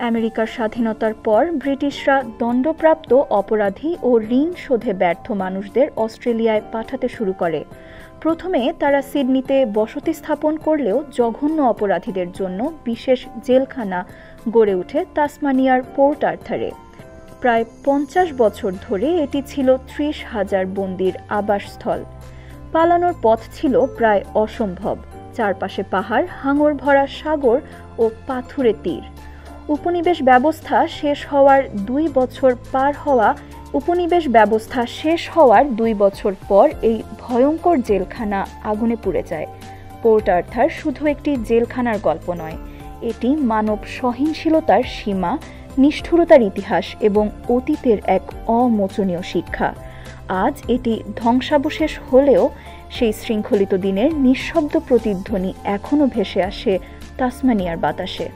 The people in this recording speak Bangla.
আমেরিকার স্বাধীনতার পর ব্রিটিশরা দণ্ডপ্রাপ্ত অপরাধী ও ঋণ শোধে ব্যর্থ মানুষদের অস্ট্রেলিয়ায় পাঠাতে শুরু করে। প্রথমে তারা সিডনিতে বসতি স্থাপন করলেও জঘন্য অপরাধীদের জন্য বিশেষ জেলখানা গড়ে ওঠে তাসমানিয়ার পোর্ট আর্থারে। প্রায় 50 বছর ধরে এটি ছিল 30,000 বন্দীর আবাসস্থল। পালানোর পথ ছিল প্রায় অসম্ভব। চারপাশে পাহাড়, হাঙর ভরা সাগর ও পাথুরে তীর। উপনিবেশ ব্যবস্থা শেষ হওয়ার 2 বছর পর এই ভয়ঙ্কর জেলখানা আগুনে পুড়ে যায়। পোর্ট আর্থার শুধু একটি জেলখানার গল্প নয়, এটি মানব সহিংসতার সীমা, নিষ্ঠুরতার ইতিহাস এবং অতীতের এক অমোচনীয় শিক্ষা। আজ এটি ধ্বংসাবশেষ হলেও সেই শৃঙ্খলিত দিনের নিঃশব্দ প্রতিধ্বনি এখনও ভেসে আসে তাসমানিয়ার বাতাসে।